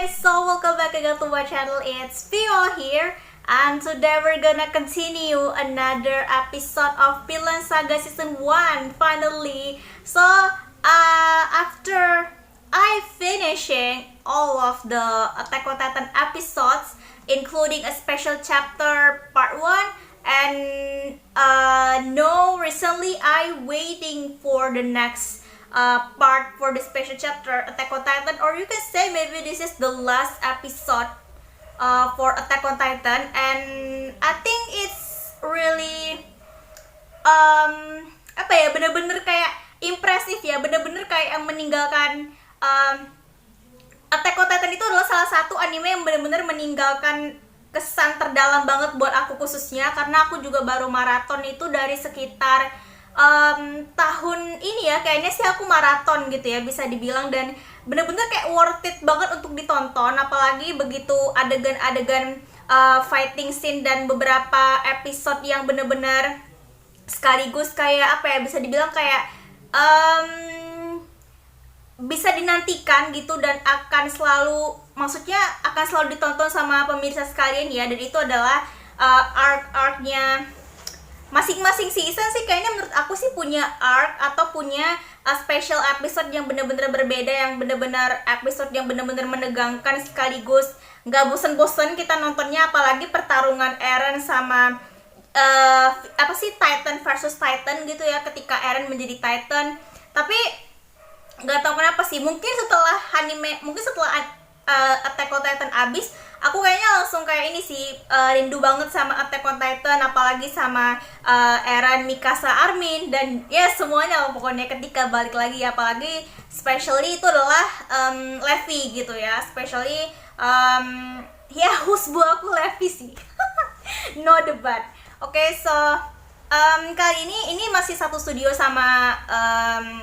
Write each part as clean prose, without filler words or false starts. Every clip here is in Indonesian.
So welcome back again to my channel. It's Vio here, and today we're gonna continue another episode of Vinland Saga Season 1 finally. So after I finishing all of the Attack on Titan episodes, including a special chapter part 1, and no, recently I waiting for the next part for the special chapter Attack on Titan, or you can say maybe this is the last episode for Attack on Titan, and I think it's really apa ya, bener-bener kayak impresif ya, bener-bener kayak yang meninggalkan Attack on Titan itu adalah salah satu anime yang bener-bener meninggalkan kesan terdalam banget buat aku khususnya, karena aku juga baru maraton itu dari sekitar tahun ini ya, kayaknya sih aku maraton gitu ya bisa dibilang, dan bener-bener kayak worth it banget untuk ditonton, apalagi begitu adegan-adegan fighting scene dan beberapa episode yang bener-bener sekaligus kayak apa ya, bisa dibilang kayak bisa dinantikan gitu, dan akan selalu, maksudnya akan selalu ditonton sama pemirsa sekalian ya. Dan itu adalah arc-arcnya masing-masing season sih, kayaknya menurut aku sih punya arc atau punya special episode yang benar-benar berbeda, yang benar-benar episode yang benar-benar menegangkan sekaligus nggak bosen-bosen kita nontonnya, apalagi pertarungan Eren sama apa sih, Titan versus Titan gitu ya, ketika Eren menjadi Titan. Tapi nggak tahu kenapa sih, mungkin setelah Attack on Titan abis, aku kayaknya langsung kayak ini sih, rindu banget sama Attack on Titan, apalagi sama Eren, Mikasa, Armin, dan ya semuanya lah pokoknya ketika balik lagi, apalagi especially itu adalah Levi gitu ya, especially ya husbu aku Levi sih. No debat. Oke, so kali ini masih satu studio sama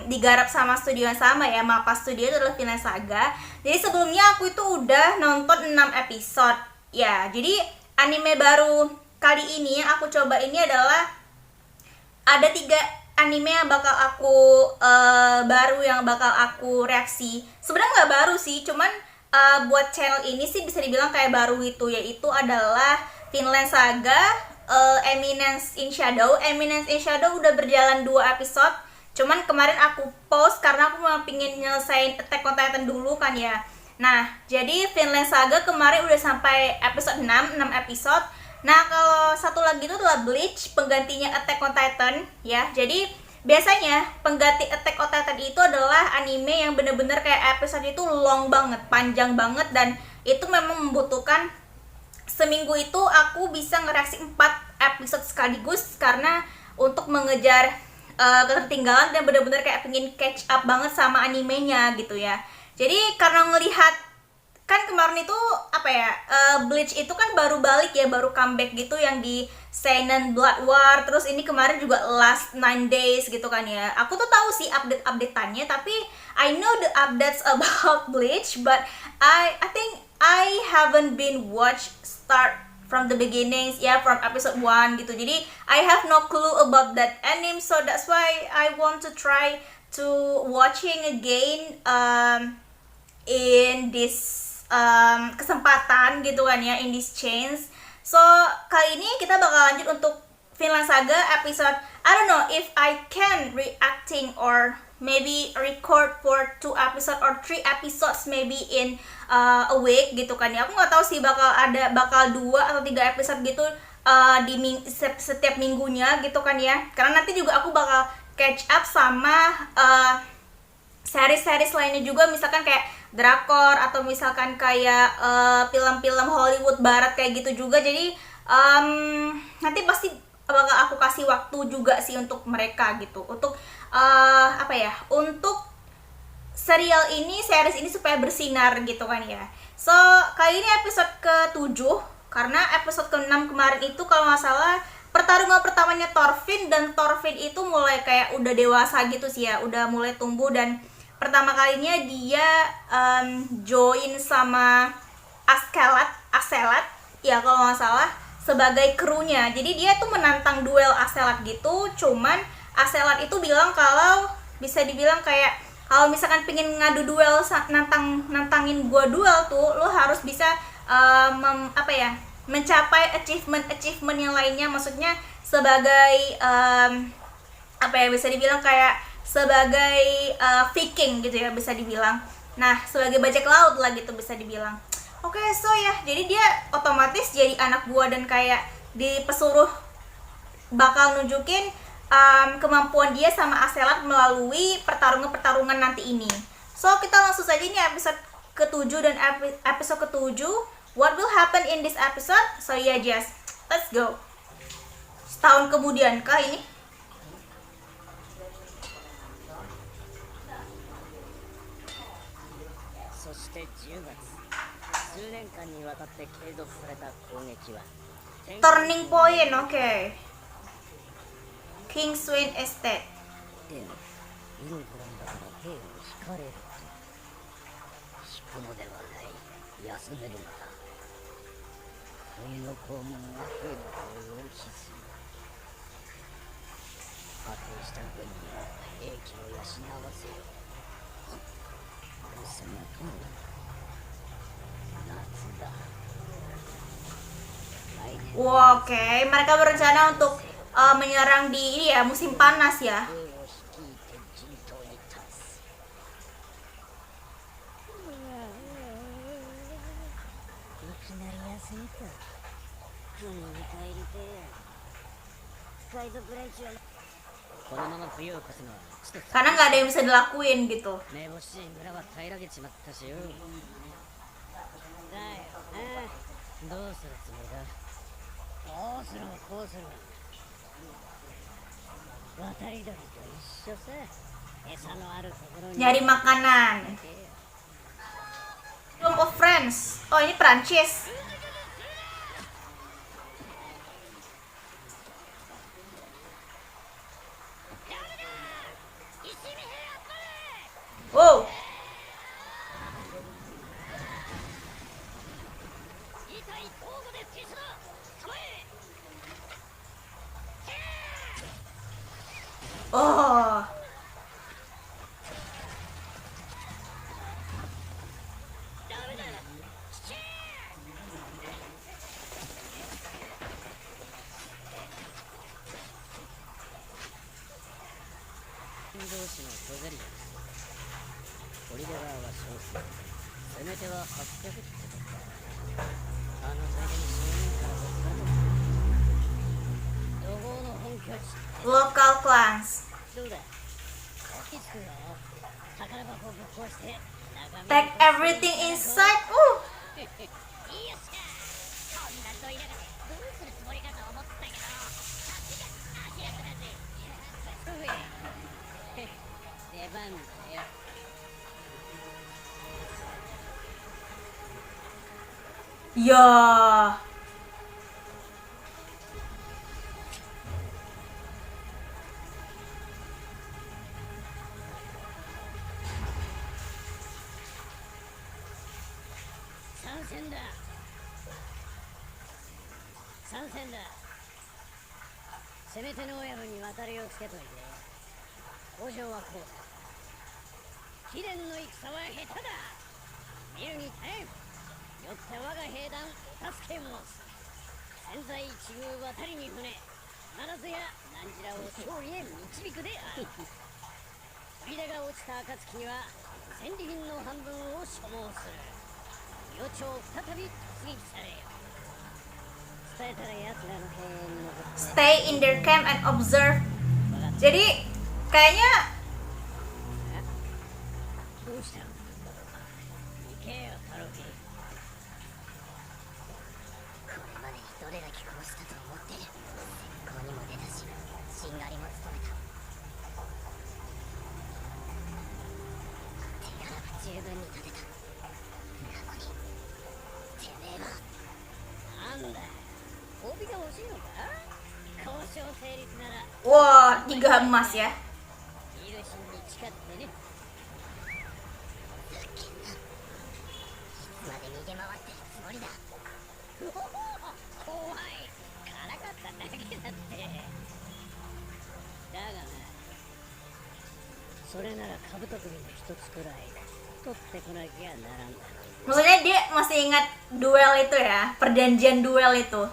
digarap sama studio yang sama ya, Mappa Studio, itu adalah Vinland Saga. Jadi sebelumnya aku itu udah nonton 6 episode ya. Jadi anime baru kali ini yang aku coba ini adalah ada 3 anime yang bakal aku baru yang bakal aku reaksi. Sebenarnya nggak baru sih, cuman buat channel ini sih bisa dibilang kayak baru gitu, yaitu adalah Vinland Saga, Eminence in Shadow. Eminence in Shadow udah berjalan 2 episode, cuman kemarin aku pause karena aku mau pingin nyelesain Attack on Titan dulu kan ya. Nah, jadi Vinland Saga kemarin udah sampai episode 6 episode. Nah, kalau satu lagi itu adalah Bleach, penggantinya Attack on Titan ya. Jadi biasanya pengganti Attack on Titan itu adalah anime yang bener-bener kayak episode itu long banget, panjang banget, dan itu memang membutuhkan seminggu itu aku bisa ngereaksi 4 episode sekaligus, karena untuk mengejar ketertinggalan dan bener-bener kayak pengen catch up banget sama animenya gitu ya. Jadi karena ngelihat kan kemarin itu apa ya, Bleach itu kan baru balik ya, baru comeback gitu yang di Seinen Blood War, terus ini kemarin juga Last 9 Days gitu kan ya. Aku tuh tahu sih update-updateannya, tapi I know the updates about Bleach, but I think I haven't been watch start from the beginnings ya, from episode 1 gitu. Jadi I have no clue about that anime, so that's why I want to try to watching again in this kesempatan gitu kan ya, in this chance. So kali ini kita bakal lanjut untuk Vinland Saga episode, I don't know if I can reacting or maybe record for 2 episode or 3 episodes maybe in a week gitu kan ya. Aku nggak tahu sih bakal 2 atau 3 episode gitu di setiap minggunya gitu kan ya, karena nanti juga aku bakal catch up sama series-series lainnya juga, misalkan kayak drakor atau misalkan kayak film-film Hollywood barat kayak gitu juga. Jadi nanti pasti bakal aku kasih waktu juga sih untuk mereka gitu, untuk apa ya, untuk series ini supaya bersinar gitu kan ya. So kali ini episode ke-7, karena episode ke-6 kemarin itu kalau nggak salah pertarungan pertamanya Thorfinn, dan Thorfinn itu mulai kayak udah dewasa gitu sih ya, udah mulai tumbuh, dan pertama kalinya dia join sama Axelat ya kalau nggak salah, sebagai krunya. Jadi dia tuh menantang duel Axelat gitu, cuman Axelat itu bilang kalau bisa dibilang kayak Kalau misalkan pengen ngadu duel, nantangin gua duel tuh, lo harus bisa apa ya, mencapai achievement yang lainnya. Maksudnya sebagai apa ya, bisa dibilang kayak sebagai Viking gitu ya, bisa dibilang. Nah, sebagai bajak laut lah gitu, bisa dibilang. Oke, so ya, jadi dia otomatis jadi anak gua dan kayak dipesuruh bakal nunjukin kemampuan dia sama Aselat melalui pertarungan nanti ini. So kita langsung saja, ini episode ke-7 dan episode ke-7. What will happen in this episode? So yeah, just let's go. Setahun kemudian kah ini? Turning point, oke. Kingswind Estate. でもイングランドから兵を引かれると引くのではない、休めるのだ。冬の拷問は兵の動を必する。派遣した軍には兵器を養わせよ。その通り夏だ。 Wow, oke. Mereka berencana untuk menyerang di ini ya, musim panas ya. Karena nggak ada yang bisa dilakuin gitu. Nyari makanan. Room of Friends. Oh, ini Prancis. Wow. Oh. Local clans. Take everything inside. Ya. Stay in their camp and observe. Jadi kayaknya wah, 3 emas ya. それならカブト首の一つくらい取ってこなきゃならんだろう。 Maksudnya dia masih ingat duel itu ya, perjanjian duel itu. 相変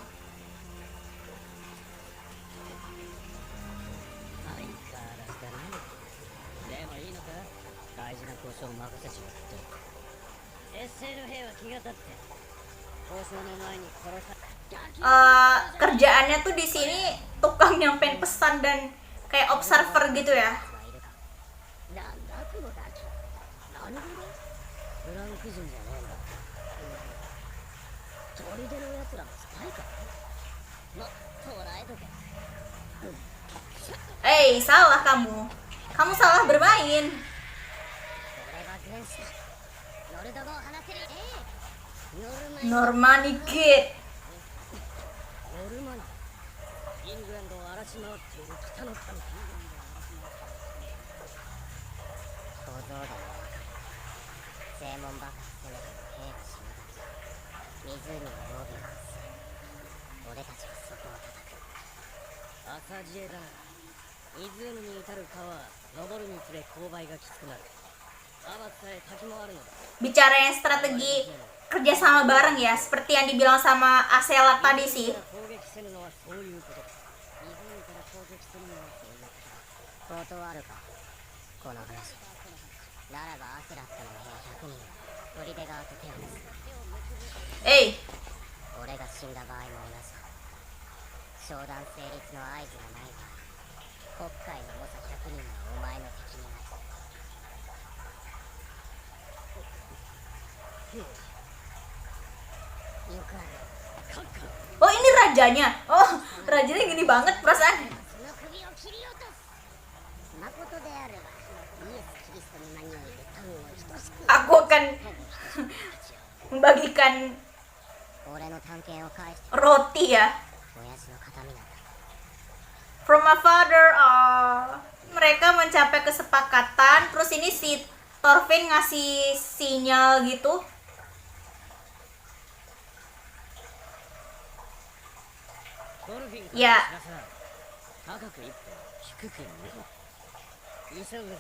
わらずだな。でもいいのか、大事な交渉を任せちまって。劣勢の兵は気が立って交渉の前に殺さ Kerjaannya tuh di sini tukang nyampein pesan dan kayak observer gitu ya. なんだこのガキ。なるほど、フランク人じゃねえな。砦のやつらのスパイか。ま、捕らえとけ。 Salah kamu. Kamu salah bermain. 俺は軍師だ。ノルド語を話せる。Normani Kid. ノルマン、イングランドを荒らし回っている北の民。小僧でもわかる。正門ばか攻めても兵が死ぬだけ。湖に防御が薄い。俺たちはそこを叩く。朝知恵だな。湖に至る川、登るにつれ勾配がきつくなる。アバさえ滝もあるのだ。 Bicarain strategi kerja sama bareng ya, seperti yang dibilang sama Asela tadi sih. 攻撃するのはそういうことだ。湖から攻撃するのはそういうことだ。断るか、この話。ならばアスラットの兵100人は砦側と手を結ぶ。俺が死んだ場合も同じだ。商談成立の合図がない場合、国会の猛者100人はお前の敵になる。よくある。 Oh, ini rajanya. Oh, rajanya gini banget perasaan. その首を切り落とす。誠であればイエス・キリストの名においてパンを等しく Aku akan membagikan 俺の探検を返して roti ya. 親父の形見なんだ。 From my father. Mereka mencapai kesepakatan. Terus ini si Thorfinn ngasih sinyal gitu. Ya. 高く一歩低く二歩。急ぐぜ。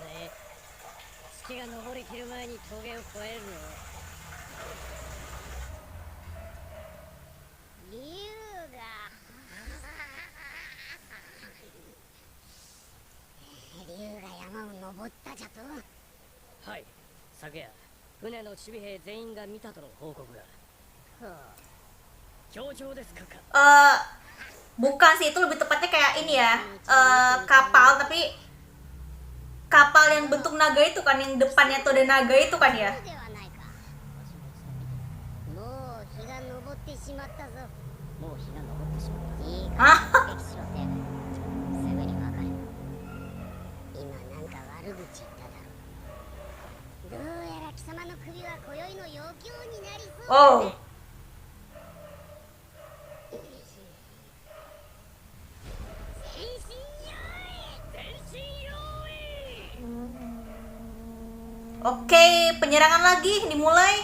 月が昇りきる前に峠を越えるの。竜が竜が山を登ったじゃと。はい、昨夜船の守備兵全員が見たとの報告が。はあ、協調ですかか。 Bukan sih, itu lebih tepatnya kayak ini ya, kapal, tapi kapal yang bentuk naga itu kan, yang depannya tuh ada naga itu kan ya. もう日が昇ってしまったぞ。もう日が昇ってしまった。いい Hah? か、歴史のせい。すぐにわかる。今なんか悪口言っただろ。どうやら貴様の首は今宵の余興になりそうだ。 Oh. Oke, penyerangan lagi dimulai.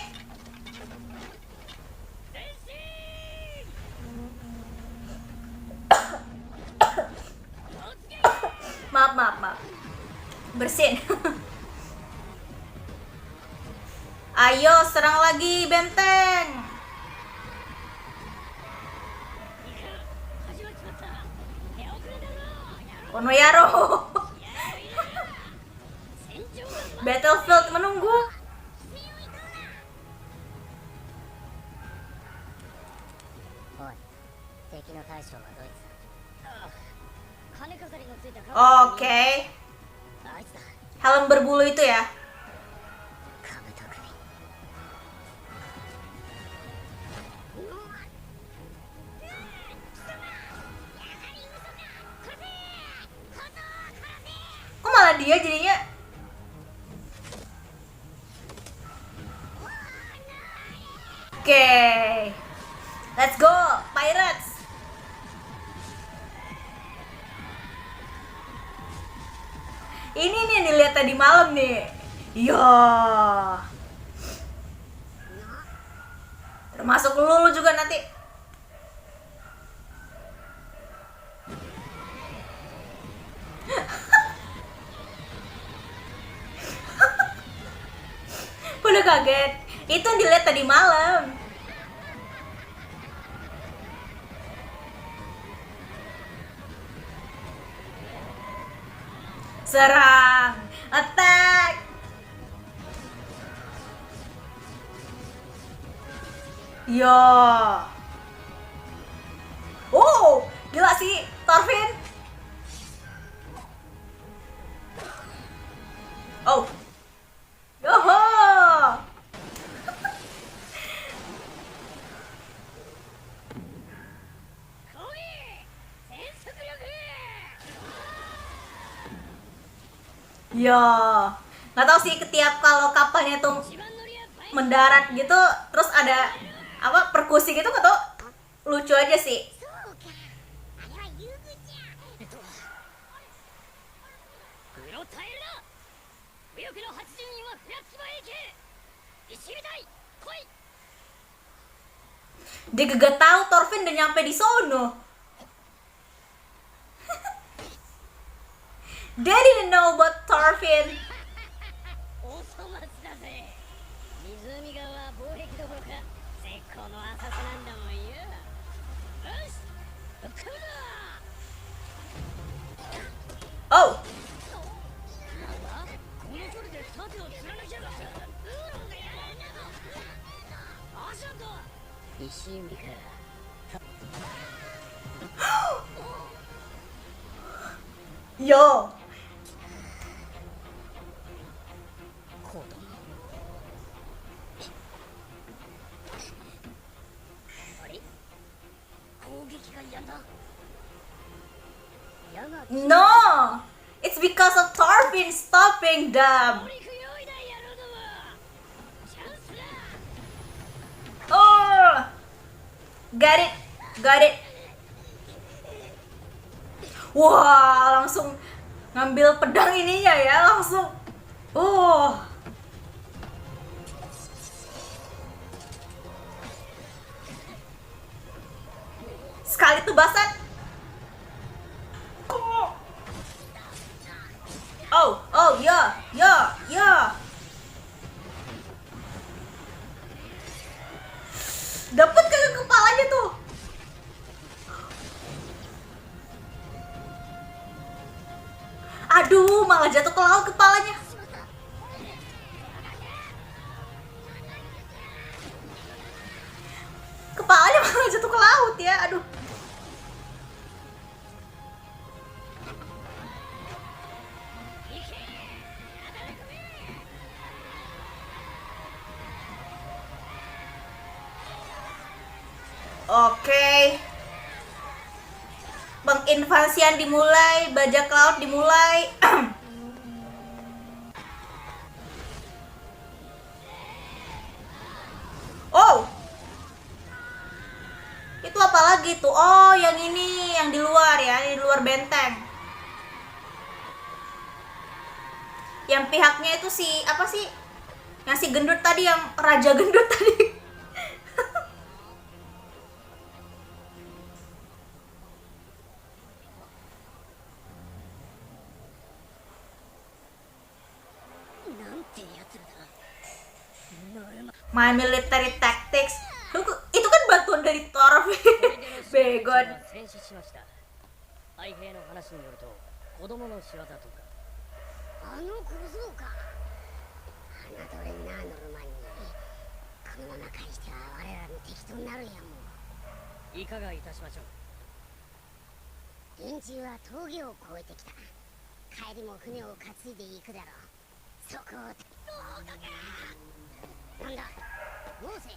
Maaf. Bersin. Ayo, serang lagi benteng. Konoyaro. Battlefield menunggu. Oke. Helm berbulu itu ya. Kok malah dia jadinya? Oke. Let's go, pirates. Ini nih yang dilihat tadi malam nih. Iya. Termasuk lu juga nanti. kaget. Itu yang dilihat tadi malam. Serang, attack. Yo. Oh, gila sih Thorfinn. Oh. Yoho. Ya, nggak tahu sih ketiap kalau kapalnya tuh mendarat gitu, terus ada apa perkusi gitu, nggak tahu, lucu aja sih. そうかあれは遊具じゃグロタエルだ右翼の80人はフラッツバ AK 一味隊来い Dia gak tahu Thorfinn udah nyampe di sono. They didn't know about Thorfinn. お粗末だぜ湖側は防壁どころか絶好の浅瀬なんだもんよよしぶっ込むぞ Oh, なんだこの距離で盾を貫きやがってウーロンがやられんなぞアシャント石海か yo. 子供あれ攻撃がやんだ矢が No, it's because of Thorfinn stopping them. 取りく用意だ野郎どもチャンスだ Oh, got it, got it. Wah, langsung ngambil pedang ininya ya, langsung. Oh. Sekali tebasan. Oh, oh, ya, ya, ya. Dapat kagak kepalanya tuh? Aduh, malah jatuh ke laut kepalanya. Kepalanya malah jatuh ke laut ya, aduh. Oke. Penginvasian dimulai, bajak laut dimulai. Oh. Itu apa lagi tuh? Oh, yang ini, yang di luar ya, di luar benteng. Yang pihaknya itu si apa sih? Yang si gendut tadi, yang raja gendut tadi. My military tactics. Itu kan bantuan dari Thorfinn. Begon. 戦死しました愛兵の話によると子供の仕業とかあの小僧か侮れんなノルマンにこのまま返しては我らの敵となるやもいかがいたしましょう連中は峠を越えてきた帰りも船を担いでいくだろうそこをなんだモーセ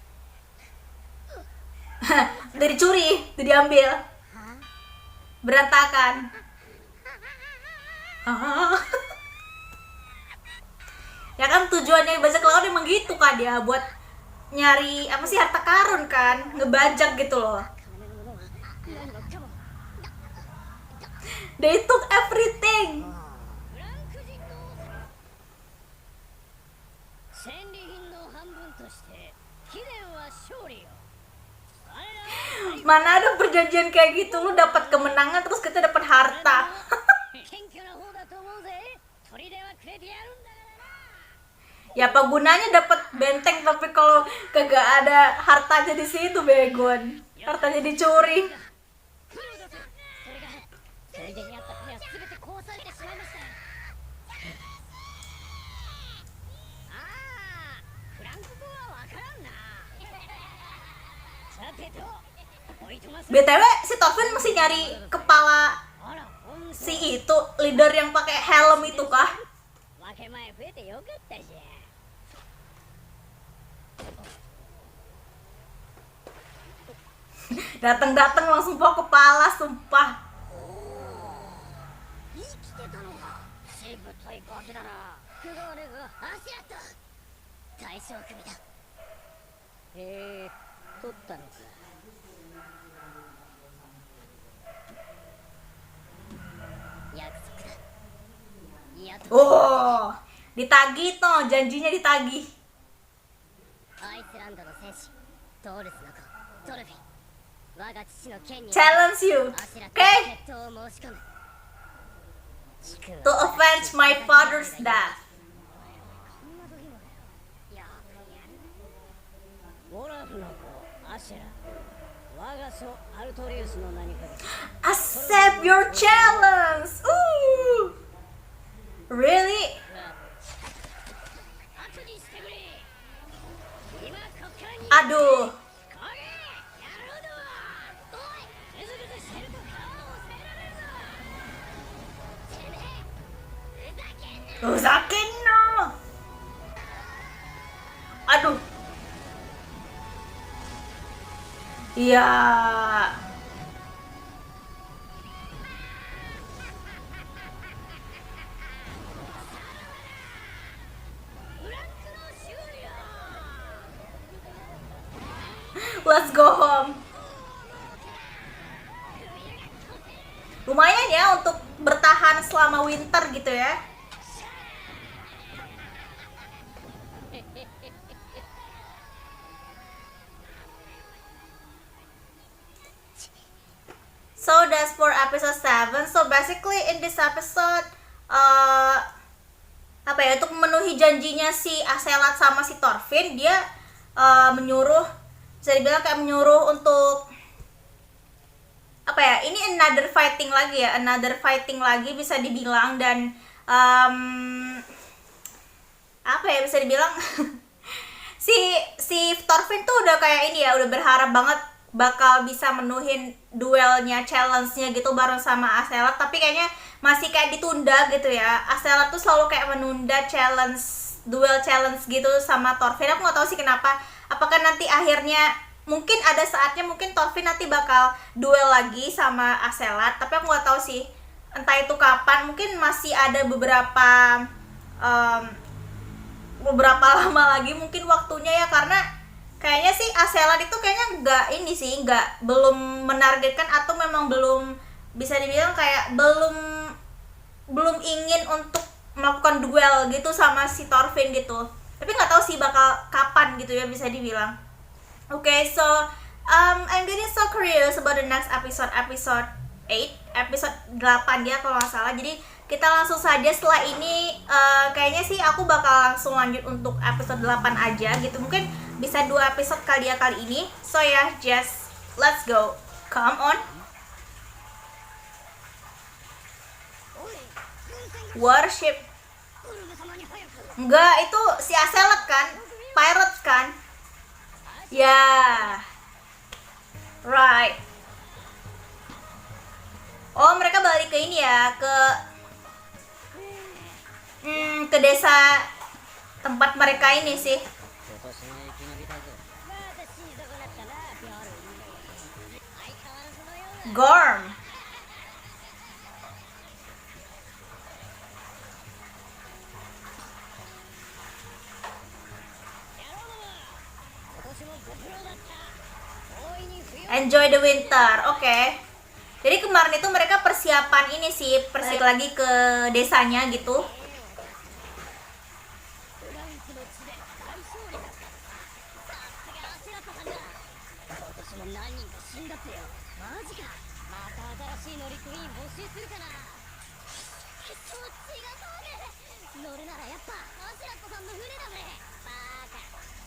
Udah dicuri, udah diambil. Hah? Berantakan. Ah. Ya kan tujuannya bajak laut emang gitu kan dia, buat nyari apa sih, harta karun kan, ngebajak gitu loh. They took everything. 戦利品の半分として貴殿は勝利よ Mana ada perjanjian kayak gitu, lu dapat kemenangan terus kita dapat harta. 謙虚な方だと思うぜ砦はくれてやるんだからな Ya apa gunanya dapat benteng tapi kalau kagak ada hartanya di situ, Begon. Hartanya dicuri. それでにあった船は全て壊されてしまいました。ああ、フランク語はわからんな。さてと、おいとまさん。 BTW si Torvin mesti nyari kepala あら、ほんと。 si itu leader yang pakai helm itu kah? 分け前増えてよかったじゃん。 Datang-datang langsung bawa kepala, sumpah. 生きてたのか。しぶといガキだな。クロールが足やった。大将首だ。取ったのか。約束だ。やっと。 Oh, ditagih toh, janjinya ditagih. アイスランドの戦士、トールスの子、トルフィン。我が父の剣に Challenge you, アシュラと okay? 決闘を申し込む。 To avenge my father's death. こんな時もだよ。よくやる。オラフの子、アシュラ。我が祖アルトリウスの名にかけて。 Accept your challenge. Ooh. Really? 後にしてくれ。今こっからに。 Aduh. これやろうだわ。おい、ぐずぐずしてると顔を押さえられるぞ。てめえ、ふざけんな。 Rusakin no. Aduh. Iya. Let's go home. Lumayan ya untuk bertahan selama winter gitu ya. So that's for episode 7. So basically in this episode apa ya, untuk memenuhi janjinya si Aselat sama si Thorfinn, dia menyuruh, bisa dibilang kayak menyuruh untuk apa ya, ini another fighting lagi bisa dibilang. Dan apa ya, bisa dibilang si Thorfinn tuh udah kayak ini ya, udah berharap banget bakal bisa menuhin duelnya, challenge-nya gitu bareng sama Aselat, tapi kayaknya masih kayak ditunda gitu ya. Aselat tuh selalu kayak menunda duel challenge gitu sama Thorfinn. Aku nggak tahu sih kenapa. Apakah nanti akhirnya mungkin ada saatnya mungkin Thorfinn nanti bakal duel lagi sama Aselat, tapi aku nggak tahu sih entah itu kapan. Mungkin masih ada beberapa lama lagi mungkin waktunya ya, karena kayaknya sih Aselat itu kayaknya belum menargetkan, atau memang belum, bisa dibilang kayak belum ingin untuk melakukan duel gitu sama si Thorfinn gitu. Tapi nggak tahu sih bakal kapan gitu ya, bisa dibilang. Okay, so I'm getting so curious about the next episode 8 ya kalau nggak salah. Jadi kita langsung saja setelah ini, kayaknya sih aku bakal langsung lanjut untuk episode 8 aja gitu. Mungkin bisa 2 episode kali ya kali ini. So ya, just let's go. Come on. Warship. Enggak, itu si Aselat kan? Pirates kan? Ya. Yeah. Right. Oh, mereka balik ke ini ya, ke desa tempat mereka ini sih. Gorm. Enjoy the winter, oke. Jadi kemarin itu mereka persiapan ini sih, persik lagi ke desanya gitu. そっちがそうね。乗るならやっぱアシュラットさんの船だぜ。バーカ、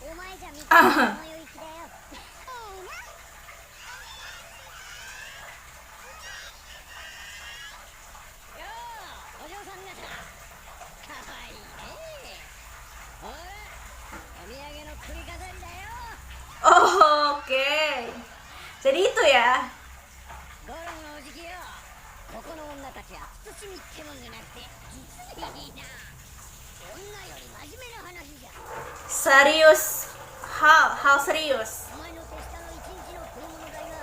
お前じゃ見たこの領域だよ。よう、お嬢さん方、かわいいね。ほら、お土産の首飾りだよ。 Oh, oke. Jadi itu ya. ゴロンのおじきよ、ここの女たちは慎みってもんじゃなくて実にいいな。女より真面目な話じゃ。 Serius. Hal serius. お前の手下の一日の食い物代が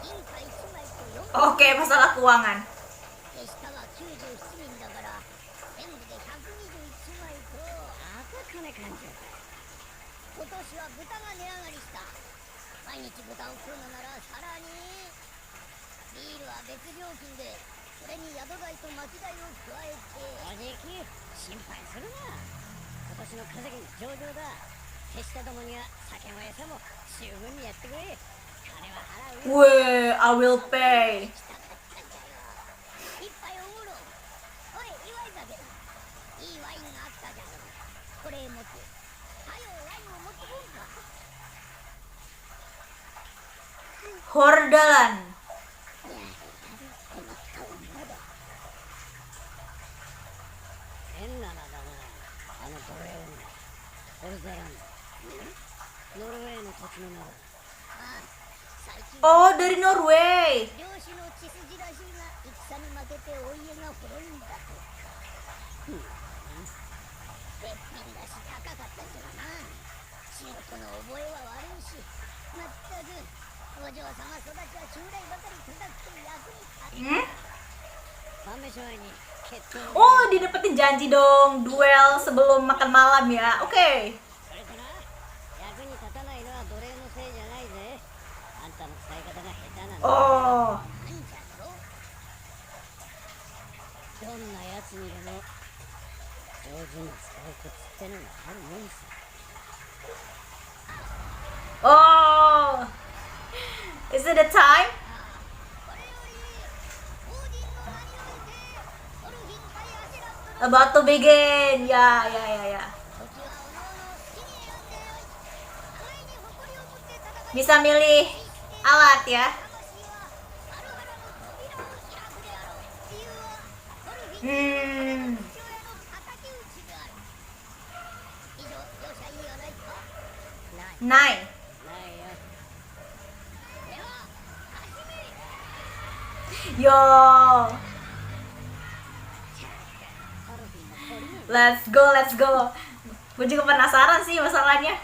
銀貨1枚と4 Oke, masalah keuangan. 手下は97人だから全部で121枚とあと金勘定か。今年は豚が値上がりした。毎日豚を食うのならさらにビールは別料金で、それに宿代と薪代を加えて。おじき、心配するな。今年の稼ぎ上々だ。手下どもには酒も餌も十分にやってくれ。金は払うよ。 Weh, I will pay. 来たかったんだよ。一杯おごろう。おい、祝い酒だ。いいワインがあったじゃろ。これ持って。はよワインを持ってこんか。 Hordalan. この顔まだ。変な名だな。あの奴隷女。ホルザランド。ノルウェーの土地の名だ。ああ、最近 Oh, dari Norway. 領主の血筋らしいが戦に負けてお家が滅んだとか。べっぴんだし高かったけどな。仕事の覚えは悪いし、まったくお嬢様育ちは将来ばかり高くて役に立つ。 試し前に決闘の Oh, dia dapetin janji dong duel sebelum makan malam ya. Oke. それとな、役に立たないのは奴隷のせいじゃないぜ。あんたの使い方が下手なんだ。 Oh. なんじゃろ。どんなやつにでも上手に使うコツってのがあるもんさ。 Oh. Is it the time? これよりオーディンの名においてオルフィン対アシェラットの About to begin. Ya, ya, ya, ya. 時はおのおの好きに選んでよい。互いに誇りを持って戦い、 Bisa milih alat ya. 魂はハルハラの扉を開くであろう。理由はオルフィン Hmm. 父親の敵討ちである。以上、両者意味はないか。ない。 Nine. ないよ。では、始め。 Yo. オルフィンの鳥に Let's go, let's go. Gue juga penasaran sih masalahnya.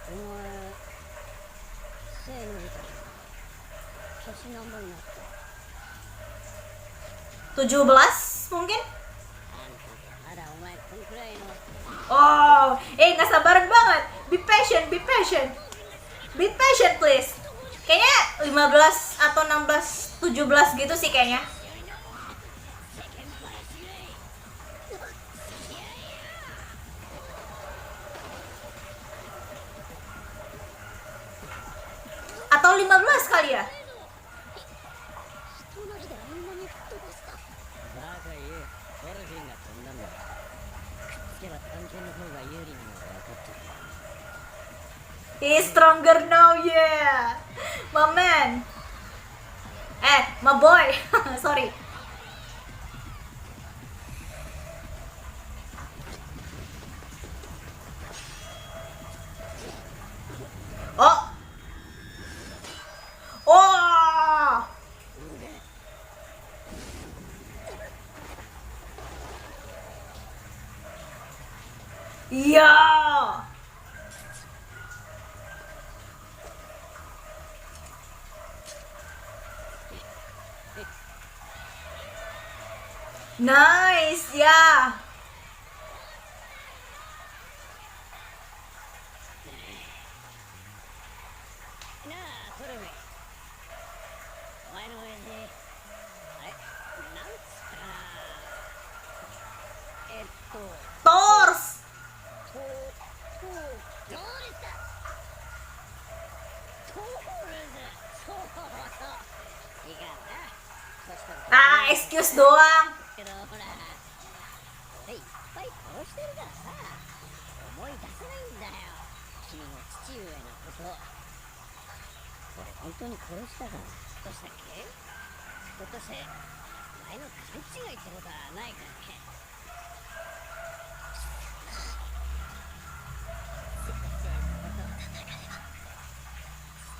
お前、背伸びたけど、年なんぼになった。 17 mungkin? あんたまだお前こんくらいの。 Oh, nggak sabaran banget. Be patient, be patient. Be patient please. Kayaknya 15 atau 16, 17 gitu sih kayaknya. Atau 15 kali ya? 人の字であんなに吹っ飛ばすか。バカ言え、オルフィンが飛んだんだ。くっつけば探検の方が有利なのは分かってる。 He's stronger now, yeah. My man. My boy. Sorry. Oh. Oh. Iya. Nice, ya. なあ、トルメイ。お前の親父、あれ、なんつったかな。Tors. どうですか。トールズ、そう jenius doang. けどほら俺いっぱい殺してるからさ思い出せないんだよ君の父上のこと俺本当に殺したからどうしたっけひょっとして前の勘違いってことはないかねせっかくことを戦えば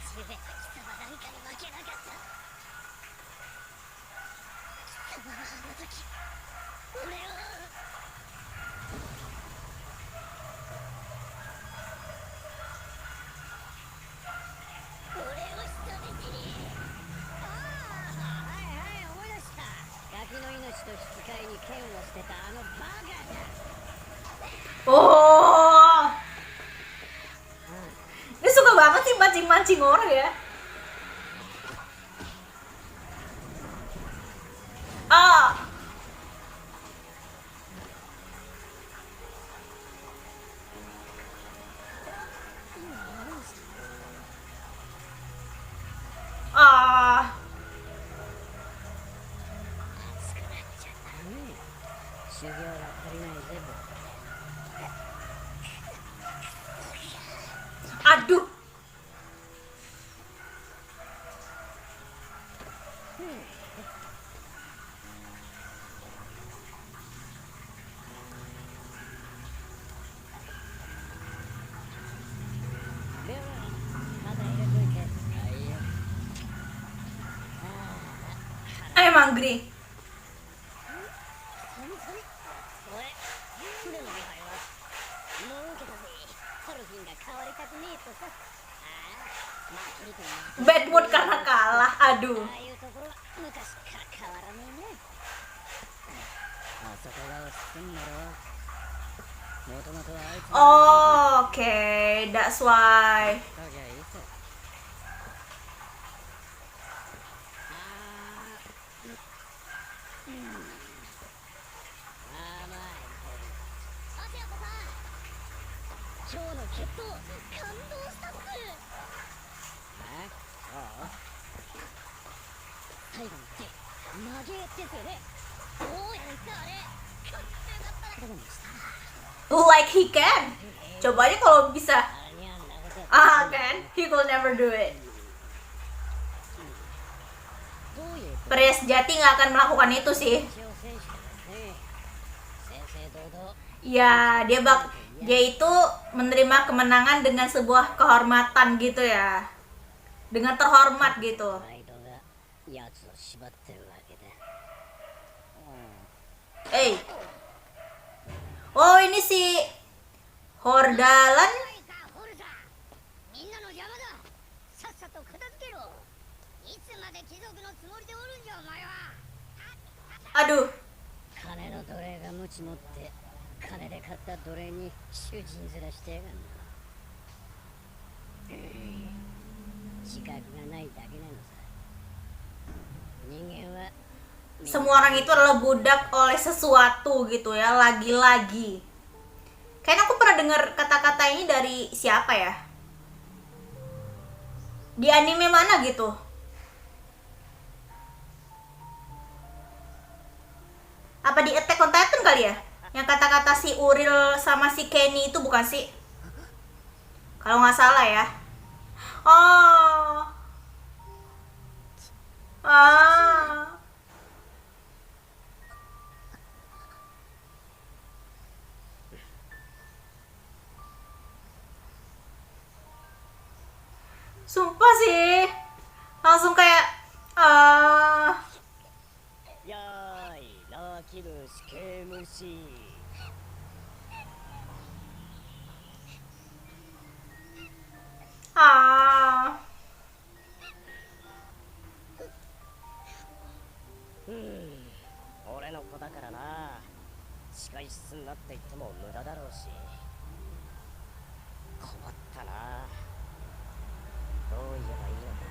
父上と貴様なんかに負けなかった貴様はあの時俺を人質にああはいはい思い出したガキの命と引き換えに剣を捨てたあのバカだ Oh. Dia suka banget sih mancing-mancing orang ya. Ah. Ah. 熱くなっちゃダメ修行が足りないぜ僕 Aduh. I'm hungry. 俺船の見張りはもう受けたぜトルフィンが変わりたくねえとさまあキリ君に Bad mood karena kalah. Aduh. ああいうところは昔から変わらねえねあそこが落ち着くんだろもともとはあいつ Oh, okay, that's why. そうじゃいいさ今日の決闘感動したっすああ最後の手投げですよねどうやるんすかあれかっこよかったでもした Like he can. Coba aja kalau bisa. あれにゃんなこと Ah, kan? He will never do it. どういう Pria sejati nggak akan melakukan itu sih. 一応選手ですね正々堂々 Ya, dia itu menerima kemenangan dengan sebuah kehormatan gitu ya. Dengan terhormat gitu. プライドが奴を縛ってるわけだ Eh. Oh, ini si Hordalan. ホルザみんなの邪魔ださっさと片付けろいつまで貴族のつもりでおるんじゃお前は Aduh. 金の奴隷が無知持って金で買った奴隷に囚人面してやがんな自覚がないだけなのさ人間は Semua orang itu adalah budak oleh sesuatu gitu ya, lagi-lagi. Kayaknya aku pernah dengar kata-kata ini dari siapa ya? Di anime mana gitu? Apa di Attack on Titan kali ya? Yang kata-kata si Uril sama si Kenny itu bukan sih? Kalau nggak salah ya. Oh. Ah. Sumpah sih. Langsung kayakやーいラキルスケムシ 俺の子だからな控室になっていっても無駄だろうし困ったなどう言えばいいのか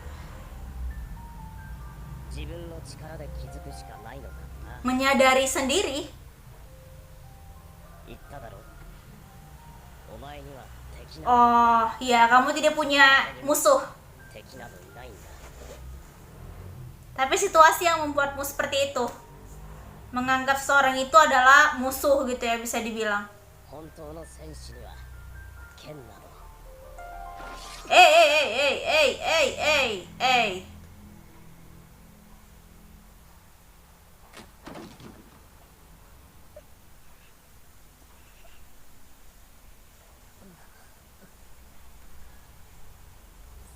自分の力で気づくしかないのかな menyadari sendiri. 言っただろお前には敵な Oh, ya kamu tidak punya musuh. 敵などいないんだ Tapi situasi yang membuatmu seperti itu. menganggap seorang itu adalah musuh gitu ya, bisa dibilang. 本当の戦士には剣など Eh.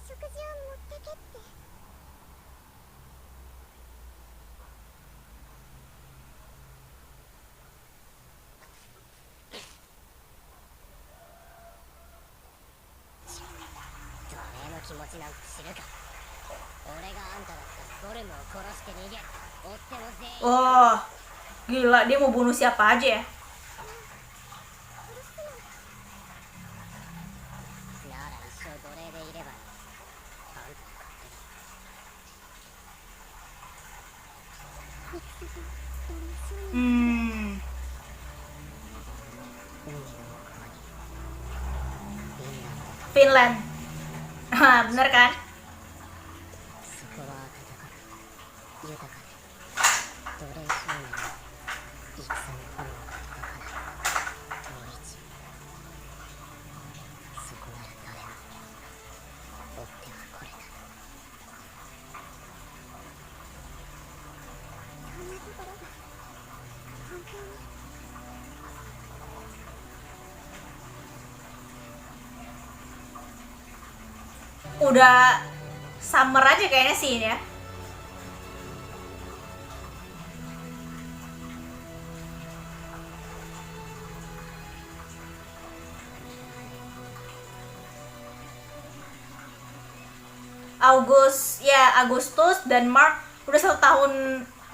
食事を持ってけって。奴隷の気持ちなんて知るか。俺があんただったらゴレムを殺して逃げ、追っても全員 Wah, gila, dia mau bunuh siapa aja ya. なら一生奴隷でいればいい。あんたの勝手だ。Hmm, 海の向こうにフィンランドが Finland. Hah, bener kan? そこは暖かく豊かで奴隷商人も戦に炎が届かない遠い地。そこなら誰も追ってはこれない。そんなところが本当に。 Udah summer aja kayaknya sih ini ya. Agustus dan Mark udah 1 tahun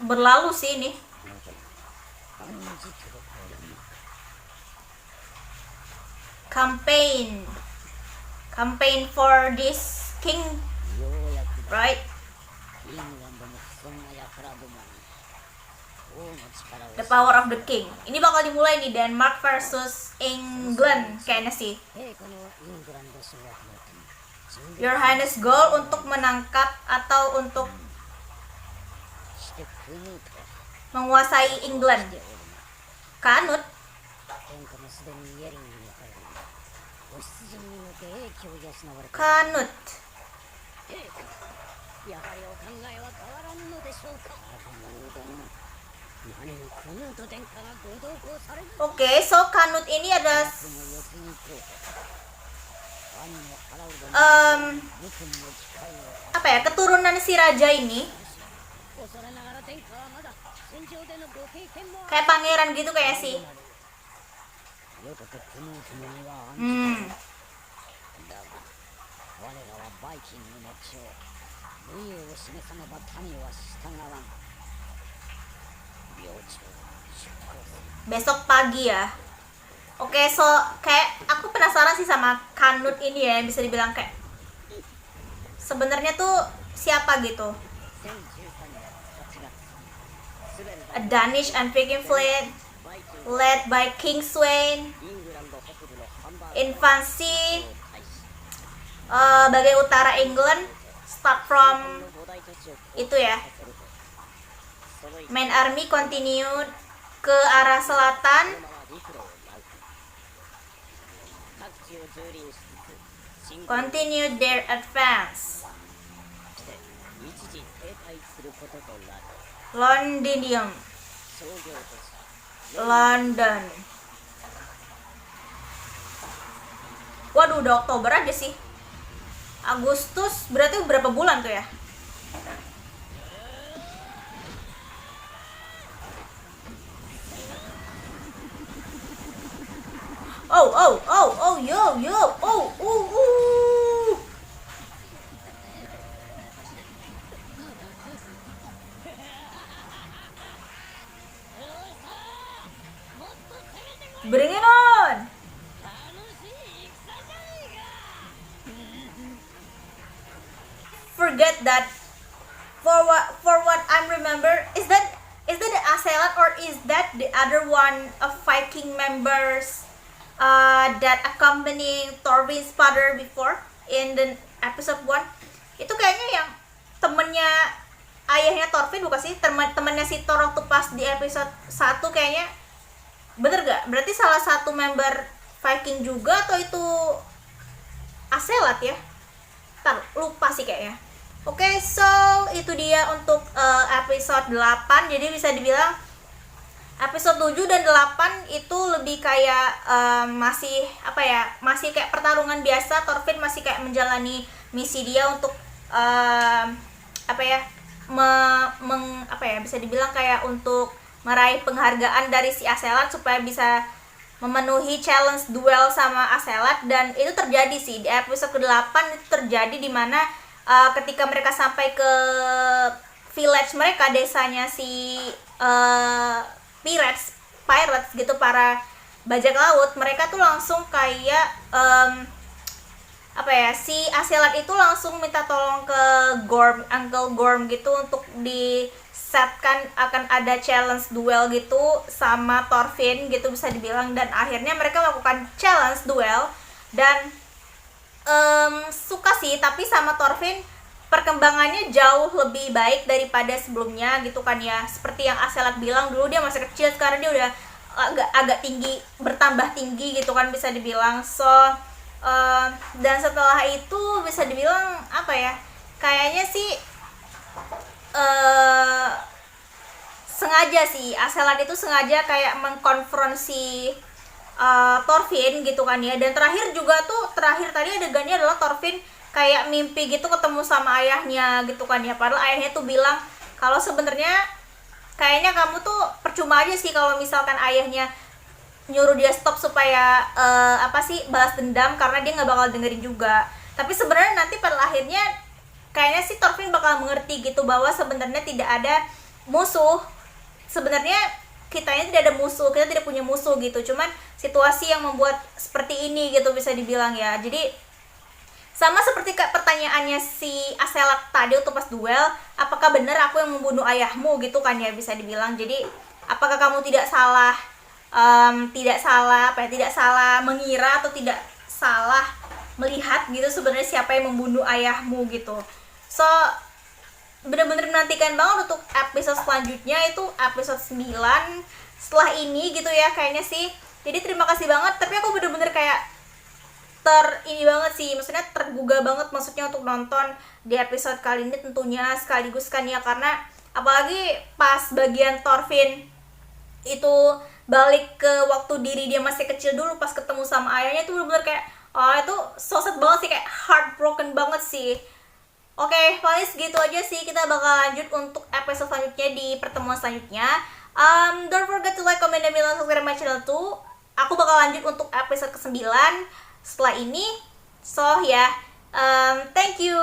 berlalu sih ini. Campaign for this king, ようやく right? イングランドの不遜な輩どもに王の力を The power of the king. Ini bakal dimulai nih, Denmark versus England kayaknya sih. 陛下のイングランド掌握のため準備 Your Highness goal untuk menangkap atau untuk してクヌート menguasai England. でおるが Kanut. 天下もすでにイエリングに入りご出陣に向け英気を養われた Kanut. 陛下やはりお考えは変わらぬのでしょうか。何もクヌート殿下がご同行される Oke, so Kanut ini ada もよすぎと兄の払うども 武君の機会を apa ya, keturunan si raja ini 恐れながら殿下はまだ戦場でのご経験も kayak pangeran gitu kayak sih. よとてクヌートのには安 Hmm. 心だが我らはバイキングの長武勇を示さねば民は従わん。明朝出航する Besok pagi ya. Oke, so kayak aku penasaran sih sama Kanut ini ya, yang bisa dibilang kayak sebenarnya tuh siapa gitu. 2013年8月スベル A Danish and Viking fleet バイキン led by King Sweyn イングランド北部のハンバーグ invasi を開始 bagian utara England, start from の五大都市を itu ya. させるとその一 Main army continued ke arah selatan, 車は陸路を舞う各地を蹂躙しつつ進軍 continued their advance. して一時停滞することとなる Londinium, 商業都市 London. Waduh, udah Oktober aja sih. Agustus berarti berapa bulan tuh ya? Oh. Bring it on. Forget that. For what I remember, is that the assailant or is that the other one of Viking members that accompanying Thorfinn's father before in the episode 1? Itu kayaknya yang temennya ayahnya Thorfinn bukan sih, temannya si Thor waktu pas di episode 1 kayaknya. Bener gak? Berarti salah satu member Viking juga atau itu Aselat ya? Ntar lupa sih kayaknya. Oke, so itu dia untuk episode 8. Jadi bisa dibilang episode 7 dan 8 itu lebih kayak masih apa ya? Masih kayak pertarungan biasa. Thorfinn masih kayak menjalani misi dia untuk apa ya? Apa ya? Bisa dibilang kayak untuk meraih penghargaan dari si Aselat supaya bisa memenuhi challenge duel sama Aselat, dan itu terjadi sih di episode ke-8. Itu terjadi di mana ketika mereka sampai ke village mereka, desanya si pirates gitu, para bajak laut, mereka tuh langsung kayak apa ya, si Aselat itu langsung minta tolong ke Uncle Gorm gitu untuk disetkan akan ada challenge duel gitu sama Thorfinn gitu bisa dibilang, dan akhirnya mereka melakukan challenge duel dan suka sih, tapi sama Thorfinn perkembangannya jauh lebih baik daripada sebelumnya gitu kan ya. Seperti yang Aselat bilang, dulu dia masih kecil, sekarang dia udah agak tinggi, bertambah tinggi gitu kan bisa dibilang. So dan setelah itu bisa dibilang apa ya, kayaknya sih sengaja sih Aselat itu sengaja kayak mengkonfront si Thorfinn gitu kan ya. Dan terakhir tadi adegannya adalah Thorfinn kayak mimpi gitu ketemu sama ayahnya gitu kan ya, padahal ayahnya tuh bilang kalau sebenarnya kayaknya kamu tuh percuma aja sih kalau misalkan ayahnya nyuruh dia stop supaya balas dendam, karena dia nggak bakal dengerin juga. Tapi sebenarnya nanti pada akhirnya kayaknya si Thorfinn bakal mengerti gitu bahwa sebenarnya tidak ada musuh. Sebenarnya kita ini tidak ada musuh, kita tidak punya musuh gitu, cuman situasi yang membuat seperti ini gitu bisa dibilang ya. Jadi sama seperti pertanyaannya si Aselat tadi waktu pas duel, apakah benar aku yang membunuh ayahmu gitu kan ya bisa dibilang. Jadi apakah kamu tidak salah mengira atau tidak salah melihat gitu sebenarnya siapa yang membunuh ayahmu gitu. So bener-bener menantikan banget untuk episode selanjutnya, itu episode 9 setelah ini gitu ya kayaknya sih. Jadi terima kasih banget, tapi aku bener-bener kayak ini banget sih, maksudnya tergugah banget maksudnya untuk nonton di episode kali ini tentunya sekaligus kan ya, karena apalagi pas bagian Thorfinn itu balik ke waktu diri dia masih kecil dulu pas ketemu sama ayahnya, itu bener-bener kayak itu so sad banget sih, kayak heartbroken banget sih. Oke, paling segitu aja sih, kita bakal lanjut untuk episode selanjutnya di pertemuan selanjutnya. Don't forget to like, comment, dan subscribe my channel too. Aku bakal lanjut untuk episode ke-9 setelah ini. So ya, thank you.